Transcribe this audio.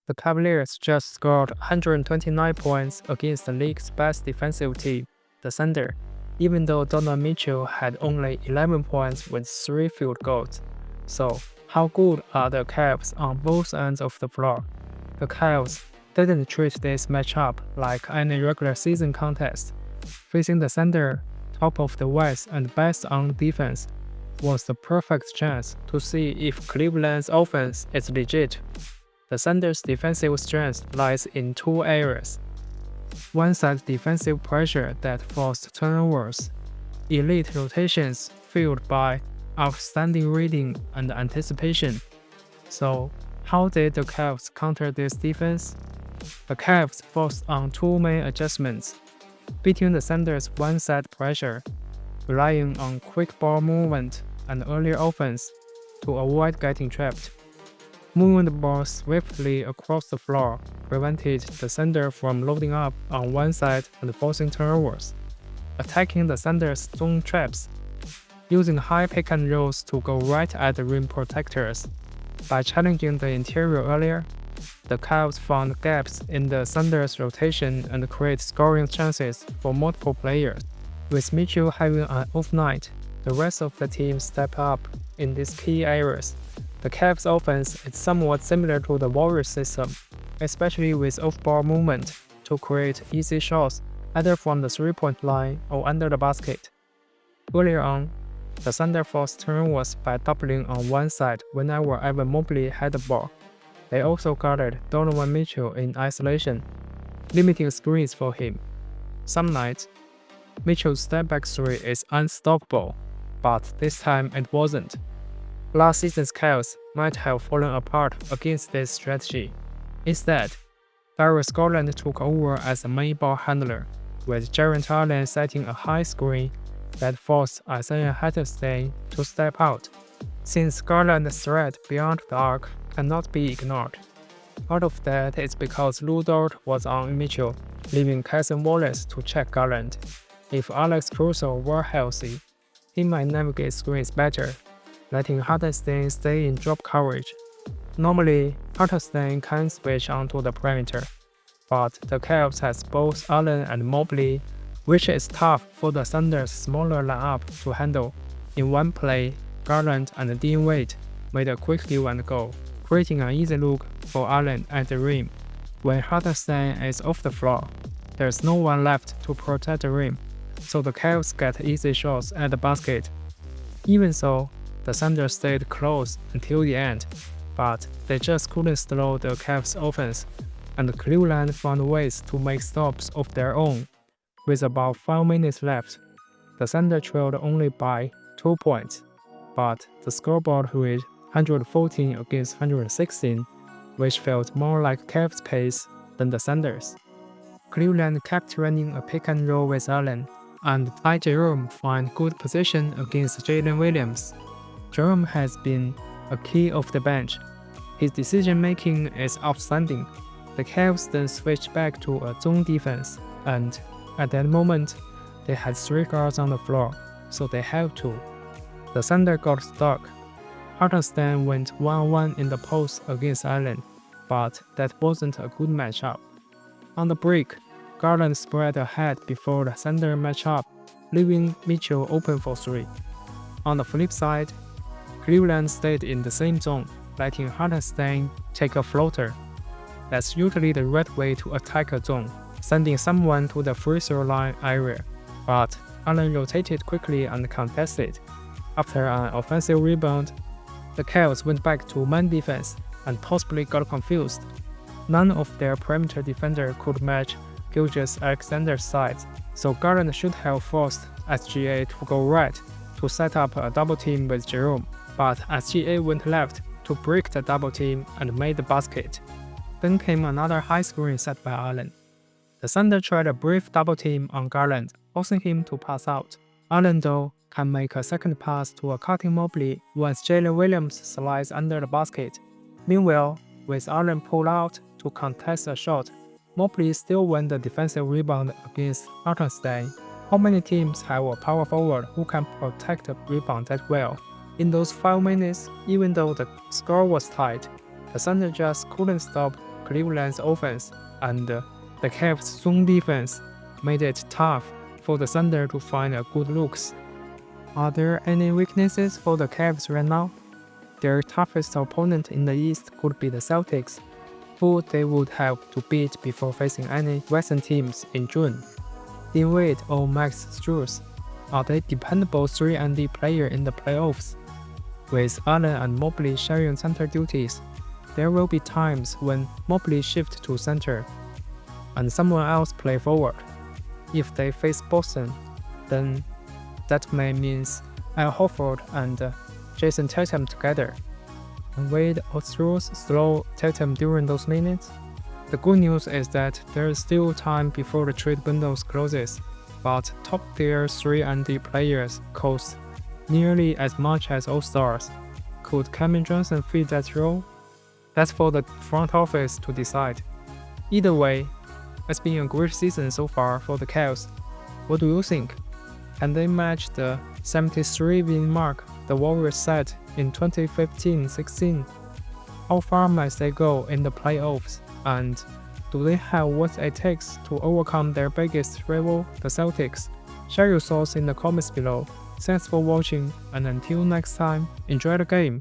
The Cavaliers just scored 129 points against the league's best defensive team, the Thunder, even though Donovan Mitchell had only 11 points with 3 field goals. So, how good are the Cavs on both ends of the floor? The Cavs didn't treat this matchup like any regular season contest. Facing the Thunder, top of the West and best on defense, was the perfect chance to see if Cleveland's offense is legit. The Thunder's defensive strength lies in two areas. One side defensive pressure that forced turnovers, elite rotations fueled by outstanding reading and anticipation. So, how did the Cavs counter this defense? The Cavs forced on two main adjustments, beating the Thunder's one-side pressure, relying on quick ball movement and earlier offense to avoid getting trapped. Moving the ball swiftly across the floor prevented the Thunder from loading up on one side and forcing turnovers. Attacking the Thunder's zone traps, using high pick and rolls to go right at the rim protectors. By challenging the interior earlier, the Cavs found gaps in the Thunder's rotation and created scoring chances for multiple players. With Mitchell having an off night, the rest of the team stepped up in these key areas. The Cavs' offense is somewhat similar to the Warriors' system, especially with off-ball movement to create easy shots either from the three-point line or under the basket. Earlier on, the Thunder forced turnovers by doubling on one side whenever Evan Mobley had the ball. They also guarded Donovan Mitchell in isolation, limiting screens for him. Some nights, Mitchell's step-back three is unstoppable, but this time it wasn't. Last season's Cavs might have fallen apart against this strategy. Instead, Darius Garland took over as the main ball handler, with Jarrett Allen setting a high screen that forced Isaiah Hartenstein to step out, since Garland's threat beyond the arc cannot be ignored. Part of that is because Lou Dort was on Mitchell, leaving Cason Wallace to check Garland. If Alex Caruso were healthy, he might navigate screens better, letting Hartenstein stay in drop coverage. Normally, Hartenstein can switch onto the perimeter, but the Cavs has both Allen and Mobley, which is tough for the Thunder's smaller lineup to handle. In one play, Garland and Dean Wade made a quick give and go, creating an easy look for Allen at the rim. When Hartenstein is off the floor, there's no one left to protect the rim, so the Cavs get easy shots at the basket. Even so, the Thunder stayed close until the end, but they just couldn't slow the Cavs' offense, and Cleveland found ways to make stops of their own. With about 5 minutes left, the Thunder trailed only by 2 points, but the scoreboard read 114 against 116, which felt more like Cavs' pace than the Thunder's. Cleveland kept running a pick and roll with Allen, and Ty Jerome found good position against Jalen Williams. Jerome has been a key off the bench. His decision-making is outstanding. The Cavs then switched back to a zone defense, and at that moment, they had 3 guards on the floor, so they had to. The Thunder got stuck. Hartenstein went one-on-one in the post against Allen, but that wasn't a good matchup. On the break, Garland spread ahead before the Thunder matchup, leaving Mitchell open for 3. On the flip side, Cleveland stayed in the same zone, letting Hartenstein take a floater. That's usually the right way to attack a zone, sending someone to the free throw line area. But Allen rotated quickly and contested. After an offensive rebound, the Cavs went back to man defense and possibly got confused. None of their perimeter defender could match Gilgeous-Alexander's size, so Garland should have forced SGA to go right to set up a double team with Jerome, but SGA went left to break the double team and made the basket. Then came another high screen set by Allen. The Thunder tried a brief double team on Garland, forcing him to pass out. Allen, though, can make a second pass to a cutting Mobley once Jalen Williams slides under the basket. Meanwhile, with Allen pulled out to contest a shot, Mobley still won the defensive rebound against Hartenstein. How many teams have a power forward who can protect a rebound that well? In those 5 minutes, even though the score was tight, the Thunder just couldn't stop Cleveland's offense and the Cavs' zone defense made it tough for the Thunder to find a good looks. Are there any weaknesses for the Cavs right now? Their toughest opponent in the East could be the Celtics, who they would have to beat before facing any Western teams in June. Dean Wade or Max Strus, are they dependable 3-and-D player in the playoffs? With Allen and Mobley sharing center duties, there will be times when Mobley shifts to center and someone else play forward. If they face Boston, then that may mean Al Horford and Jason Tatum together. And Wade or Strus slow Tatum during those minutes? The good news is that there is still time before the trade window closes, but top-tier 3-and-D players cost nearly as much as All-Stars. Could Cameron Johnson fit that role? That's for the front office to decide. Either way, it's been a great season so far for the Cavs. What do you think? Can they match the 73-win mark the Warriors set in 2015-16? How far might they go in the playoffs? And do they have what it takes to overcome their biggest rival, the Celtics? Share your thoughts in the comments below. Thanks for watching, and until next time, enjoy the game.